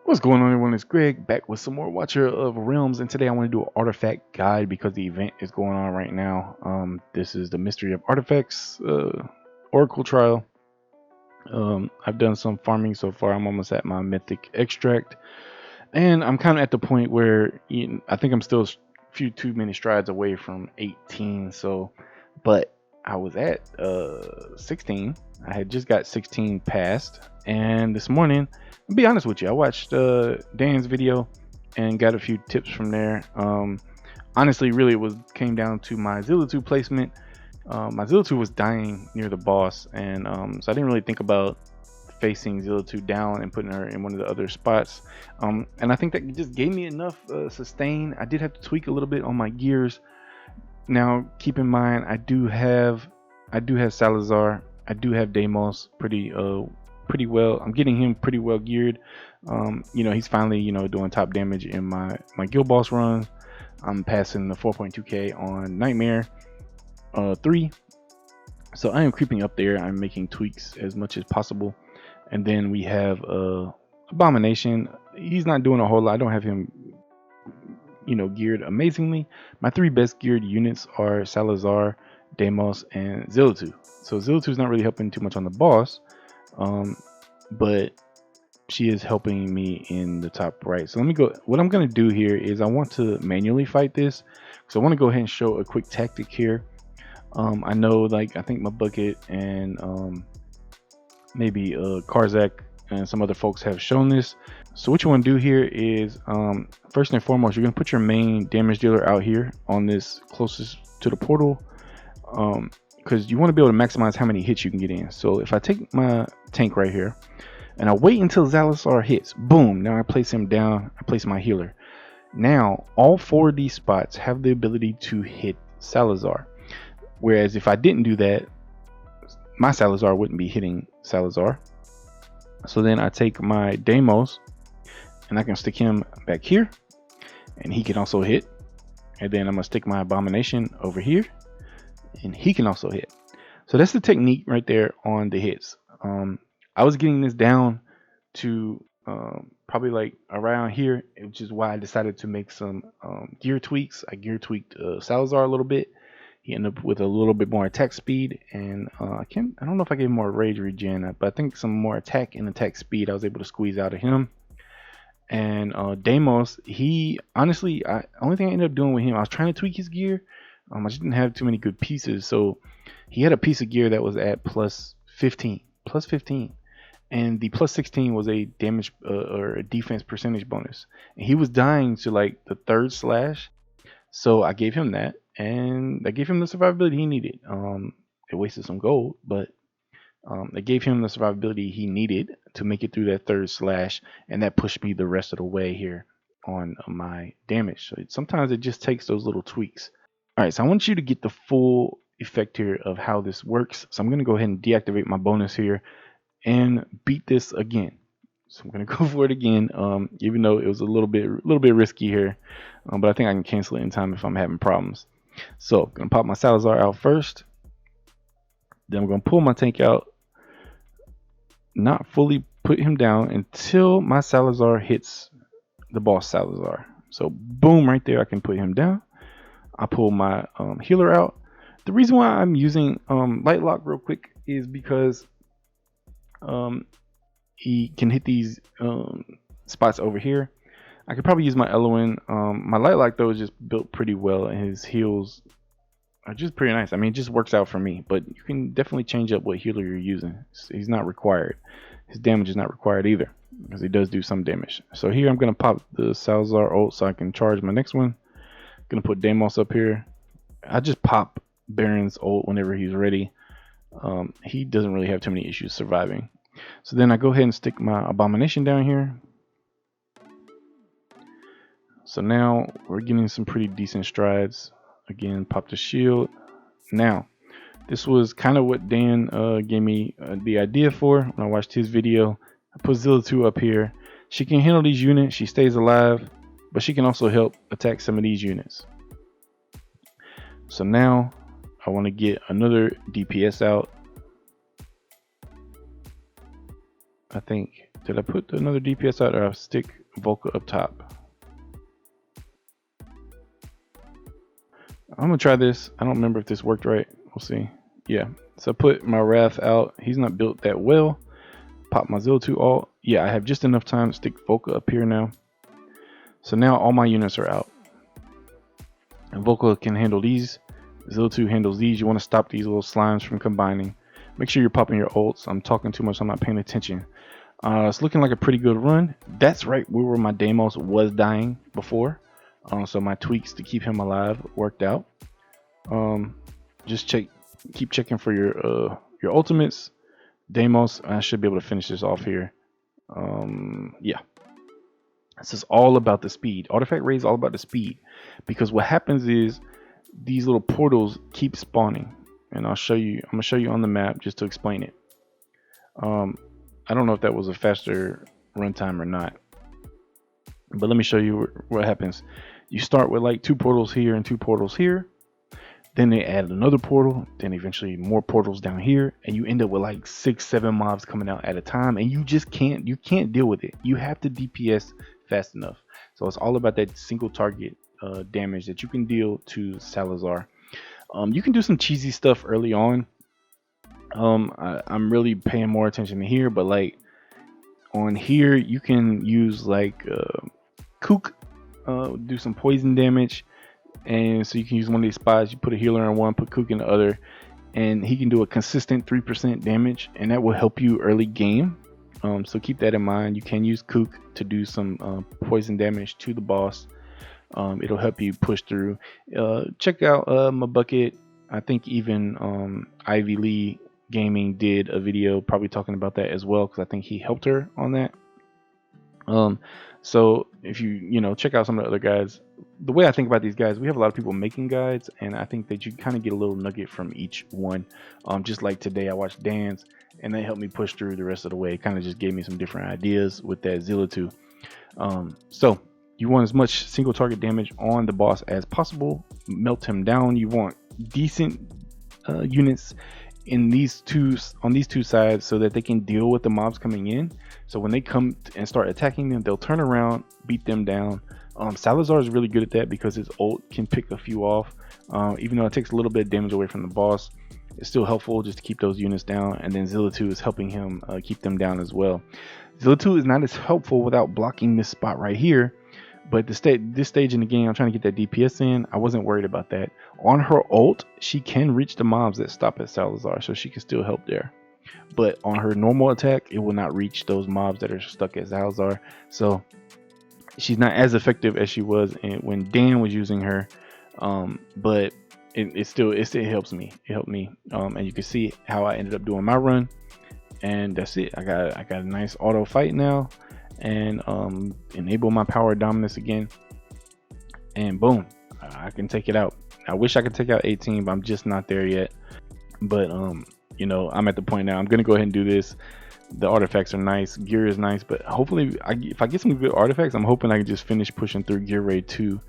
What's going on, everyone? It's Greg back with some more Watcher of Realms, and today I want to do an artifact guide because the event is going on right now. This is the Mystery of Artifacts Oracle Trial. I've done some farming so far. I'm almost at my Mythic extract, and I'm kind of at the point where I think I'm still a few too many strides away from 18. But I was at 16. I had just got 16 passed, and this morning, I'll be honest with you, I watched Dan's video and got a few tips from there. Honestly, really, it came down to my Zilla2 placement. My Zilla2 was dying near the boss, and so I didn't really think about facing Zilla2 down and putting her in one of the other spots. And I think that just gave me enough sustain. I did have to tweak a little bit on my gears. Now, keep in mind, I do have Salazar. I do have Deimos pretty well. I'm getting him pretty well geared. He's finally doing top damage in my guild boss runs. I'm passing the 4.2k on Nightmare 3. So I am creeping up there. I'm making tweaks as much as possible. And then we have Abomination. He's not doing a whole lot. I don't have him geared amazingly. My 3 best geared units are Salazar, Deimos, and Zilla2. So Zilla2 is not really helping too much on the boss, but she is helping me in the top right. So let me go. What I'm going to do here is I want to manually fight this. So I want to go ahead and show a quick tactic here. I know, I think MaBucket and maybe Karzak and some other folks have shown this. So what you want to do here is first and foremost, you're going to put your main damage dealer out here on this closest to the portal, because you want to be able to maximize how many hits you can get in. So if I take my tank right here and I wait until Salazar hits, boom, now I place him down, I place my healer. Now all 4 of these spots have the ability to hit Salazar, whereas if I didn't do that, my Salazar wouldn't be hitting Salazar. So then I take my Deimos and I can stick him back here, and he can also hit. And then I'm gonna stick my Abomination over here, and he can also hit. So that's the technique right there on the hits. I was getting this down to probably around here, which is why I decided to make some gear tweaks. I gear tweaked Salazar a little bit. He ended up with a little bit more attack speed, and I don't know if I gave him more rage regen, but I think some more attack and attack speed I was able to squeeze out of him. And Deimos, he honestly, only thing I ended up doing with him, I was trying to tweak his gear. I just didn't have too many good pieces, so he had a piece of gear that was at plus 15, and the plus 16 was a damage or a defense percentage bonus, and he was dying to the 3rd slash, so I gave him that, and that gave him the survivability he needed. It wasted some gold, but it gave him the survivability he needed to make it through that 3rd slash, and that pushed me the rest of the way here on my damage. So sometimes it just takes those little tweaks. All right, so I want you to get the full effect here of how this works. So I'm going to go ahead and deactivate my bonus here and beat this again. So I'm going to go for it again, even though it was a little bit risky here, but I think I can cancel it in time if I'm having problems. So I'm going to pop my Salazar out first. Then I'm going to pull my tank out, not fully put him down until my Salazar hits the boss Salazar. So boom, right there, I can put him down. I pull my healer out. The reason why I'm using Light Lock real quick is because he can hit these spots over here. I could probably use my Theowin. My Light Lock though is just built pretty well, and his heals are just pretty nice. I mean, it just works out for me, but you can definitely change up what healer you're using. He's not required. His damage is not required either, because he does do some damage. So here I'm going to pop the Salazar ult so I can charge my next one. Going to put Deimos up here. I just pop Baron's ult whenever he's ready. He doesn't really have too many issues surviving. So then I go ahead and stick my Abomination down here. So now we're getting some pretty decent strides. Again, pop the shield. Now, this was kind of what Dan gave me the idea for when I watched his video. I put Zilla2 up here. She can handle these units. She stays alive, but she can also help attack some of these units. So now I want to get another DPS out. I think Did I put another DPS out, or I stick Volca up top? I'm gonna try this. I don't remember if this worked right. We'll see. Yeah. So I put my Wrath out. He's not built that well. Pop my Zillitu alt. Yeah, I have just enough time to stick Volca up here now. So now all my units are out. And Volca can handle these. Zillitu handles these. You want to stop these little slimes from combining. Make sure you're popping your ults. I'm talking too much, so I'm not paying attention. It's looking like a pretty good run. That's right where my Deimos was dying before. So my tweaks to keep him alive worked out. Just keep checking for your ultimates. Deimos, I should be able to finish this off here. Yeah. This is all about the speed. Artifact raid is all about the speed, because what happens is these little portals keep spawning, and I'm gonna show you on the map just to explain it. I don't know if that was a faster runtime or not, but let me show you what happens. You start with like 2 portals here and 2 portals here. Then they add another portal, then eventually more portals down here, and you end up with like 6-7 mobs coming out at a time, and you just can't deal with it. You have to DPS fast enough. So it's all about that single target damage that you can deal to Salazar. You can do some cheesy stuff early on. I'm really paying more attention to here, but like on here you can use like Kook, do some poison damage. And so you can use one of these spots. You put a healer in one, put Kook in the other, and he can do a consistent 3% damage, and that will help you early game. So keep that in mind. You can use Kook to do some poison damage to the boss. It'll help you push through. Check out MaBucket. I think even Ivy Lee Gaming did a video probably talking about that as well, because I think he helped her on that. So if you check out some of the other guys, the way I think about these guys, we have a lot of people making guides, and I think that you kind of get a little nugget from each one. Just like today I watched Dan's, and they helped me push through the rest of the way. It kind of just gave me some different ideas with that Zillitu. So you want as much single target damage on the boss as possible. Melt him down. You want decent units on these two sides, so that they can deal with the mobs coming in. So when they come and start attacking them, they'll turn around, beat them down. Salazar is really good at that, because his ult can pick a few off. Even though it takes a little bit of damage away from the boss, it's still helpful just to keep those units down. And then Zillitu is helping him keep them down as well. Zillitu is not as helpful without blocking this spot right here, but this stage in the game, I'm trying to get that DPS in. I wasn't worried about that. On her ult, she can reach the mobs that stop at Salazar, so she can still help there. But on her normal attack, it will not reach those mobs that are stuck at Salazar. So she's not as effective as she was when Dan was using her. But it still helps me. It helped me. And you can see how I ended up doing my run. And that's it. I got a nice auto fight now, and enable my power dominance again, and boom, I can take it out. I wish I could take out 18, but I'm just not there yet. But I'm at the point now. I'm gonna go ahead and do this. The artifacts are nice, gear is nice, but hopefully if I get some good artifacts, I'm hoping I can just finish pushing through gear raid 2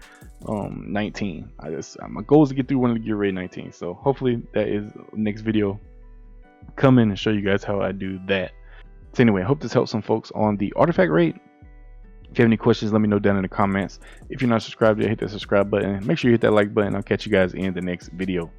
19. My goal is to get through one of the gear raid 19, so hopefully that is next video. Come in and show you guys how I do that. So anyway, I hope this helps some folks on the artifact rate. If you have any questions, let me know down in the comments. If you're not subscribed yet, hit that subscribe button. Make sure you hit that like button. I'll catch you guys in the next video.